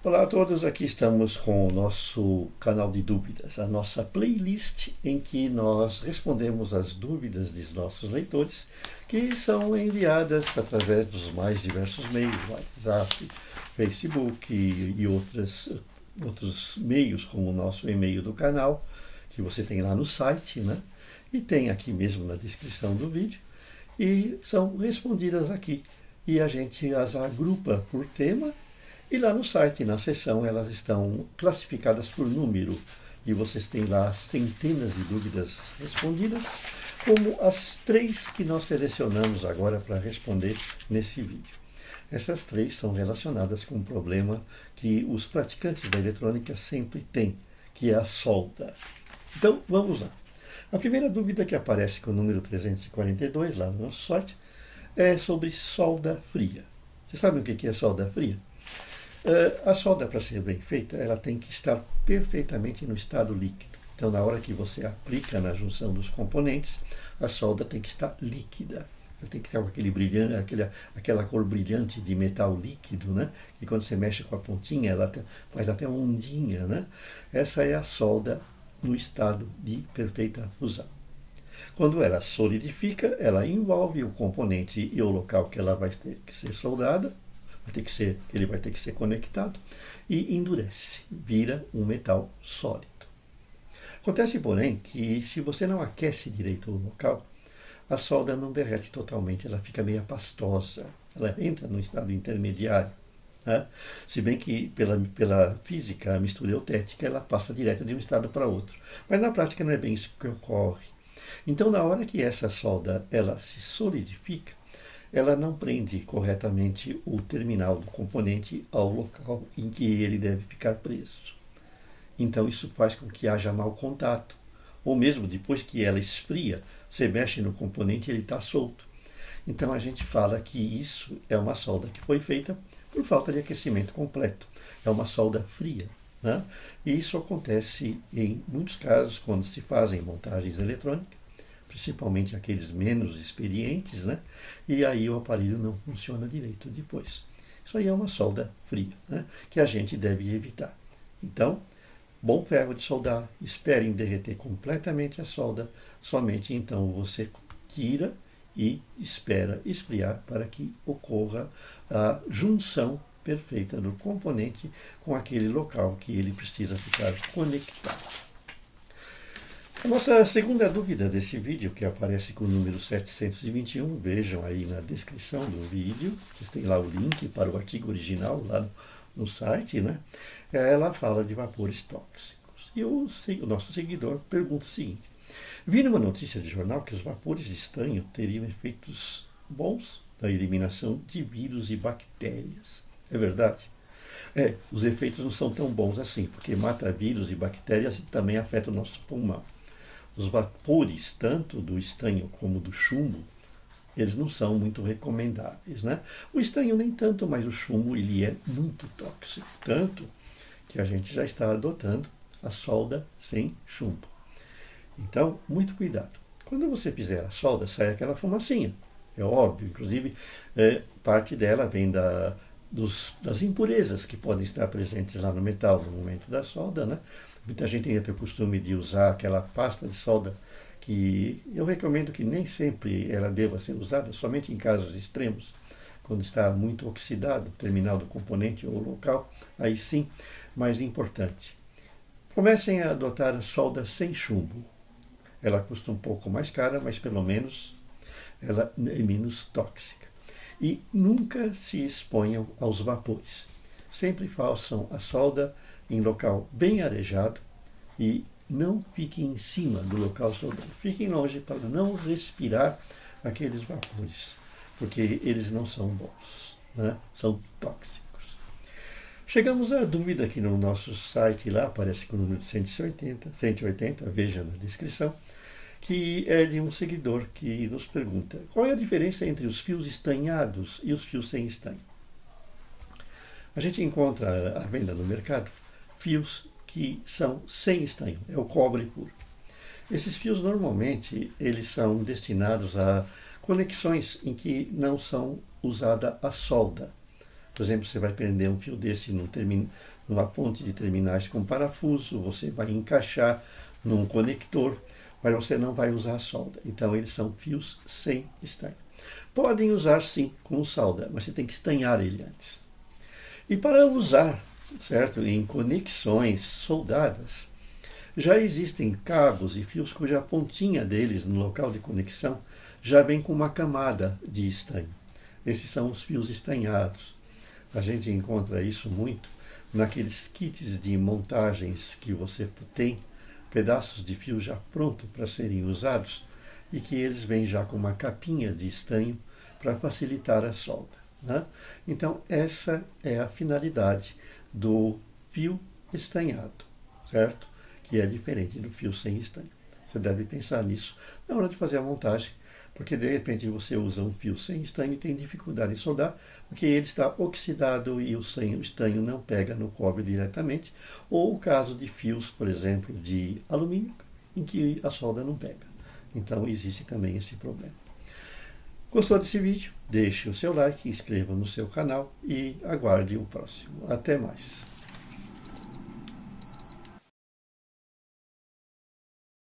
Olá a todos, aqui estamos com o nosso canal de dúvidas, a nossa playlist em que nós respondemos as dúvidas dos nossos leitores, que são enviadas através dos mais diversos meios, WhatsApp, Facebook e outros meios, como o nosso e-mail do canal, que você tem lá no site, né? E tem aqui mesmo na descrição do vídeo, e são respondidas aqui. E a gente as agrupa por tema. E lá no site, na seção, elas estão classificadas por número. E vocês têm lá centenas de dúvidas respondidas, como as 3 que nós selecionamos agora para responder nesse vídeo. Essas 3 são relacionadas com um problema que os praticantes da eletrônica sempre têm, que é a solda. Então, vamos lá. A primeira dúvida que aparece com o número 342, lá no nosso site, é sobre solda fria. Vocês sabem o que é solda fria? A solda, para ser bem feita, ela tem que estar perfeitamente no estado líquido. Então, na hora que você aplica na junção dos componentes, a solda tem que estar líquida. Ela tem que ter aquele brilhante, aquela cor brilhante de metal líquido, né? E quando você mexe com a pontinha, ela faz até uma ondinha, né? Essa é a solda no estado de perfeita fusão. Quando ela solidifica, ela envolve o componente e o local que ela vai ter que ser soldada, ele vai ter que ser conectado, e endurece, vira um metal sólido. Acontece, porém, que se você não aquece direito o local, a solda não derrete totalmente, ela fica meio pastosa, ela entra no estado intermediário. Né? Se bem que pela física, a mistura eutética, ela passa direto de um estado para outro. Mas na prática não é bem isso que ocorre. Então, na hora que essa solda ela se solidifica, ela não prende corretamente o terminal do componente ao local em que ele deve ficar preso. Então isso faz com que haja mau contato. Ou mesmo depois que ela esfria, você mexe no componente e ele está solto. Então a gente fala que isso é uma solda que foi feita por falta de aquecimento completo. É uma solda fria. Né? E isso acontece em muitos casos quando se fazem montagens eletrônicas, principalmente aqueles menos experientes, né? E aí o aparelho não funciona direito depois. Isso aí é uma solda fria, né? Que a gente deve evitar. Então, bom ferro de soldar, esperem derreter completamente a solda, somente então você tira e espera esfriar para que ocorra a junção perfeita do componente com aquele local que ele precisa ficar conectado. A nossa segunda dúvida desse vídeo, que aparece com o número 721, vejam aí na descrição do vídeo, vocês têm lá o link para o artigo original lá no site, né? Ela fala de vapores tóxicos. E o nosso seguidor pergunta o seguinte: vi numa notícia de jornal que os vapores de estanho teriam efeitos bons na eliminação de vírus e bactérias. É verdade? Os efeitos não são tão bons assim, porque mata vírus e bactérias e também afeta o nosso pulmão. Os vapores, tanto do estanho como do chumbo, eles não são muito recomendáveis, né? O estanho nem tanto, mas o chumbo ele é muito tóxico, tanto que a gente já está adotando a solda sem chumbo. Então, muito cuidado. Quando você fizer a solda, sai aquela fumacinha, é óbvio, inclusive parte dela vem das impurezas que podem estar presentes lá no metal no momento da solda, né? Muita gente ainda tem o costume de usar aquela pasta de solda que eu recomendo que nem sempre ela deva ser usada, somente em casos extremos, quando está muito oxidado o terminal do componente ou o local, aí sim, mais importante. Comecem a adotar a solda sem chumbo. Ela custa um pouco mais cara, mas pelo menos ela é menos tóxica. E nunca se exponham aos vapores. Sempre façam a solda em local bem arejado e não fiquem em cima do local soldado. Fiquem longe para não respirar aqueles vapores, porque eles não são bons, né? São tóxicos. Chegamos à dúvida aqui no nosso site, lá aparece com o número de 180, veja na descrição, que é de um seguidor que nos pergunta: qual é a diferença entre os fios estanhados e os fios sem estanho? A gente encontra à venda no mercado fios que são sem estanho, é o cobre puro. Esses fios normalmente eles são destinados a conexões em que não são usada a solda. Por exemplo, você vai prender um fio desse numa ponte de terminais com parafuso, você vai encaixar num conector, mas você não vai usar solda. Então, eles são fios sem estanho. Podem usar sim com solda, mas você tem que estanhar ele antes. E para usar, certo, em conexões soldadas, já existem cabos e fios cuja pontinha deles, no local de conexão, já vem com uma camada de estanho. Esses são os fios estanhados. A gente encontra isso muito naqueles kits de montagens que você tem, pedaços de fio já pronto para serem usados, e que eles vêm já com uma capinha de estanho para facilitar a solda, né? Então, essa é a finalidade do fio estanhado, certo? Que é diferente do fio sem estanho. Você deve pensar nisso na hora de fazer a montagem, porque de repente você usa um fio sem estanho e tem dificuldade em soldar, porque ele está oxidado e o estanho não pega no cobre diretamente, ou o caso de fios, por exemplo, de alumínio, em que a solda não pega. Então existe também esse problema. Gostou desse vídeo? Deixe o seu like, inscreva no seu canal e aguarde o próximo. Até mais!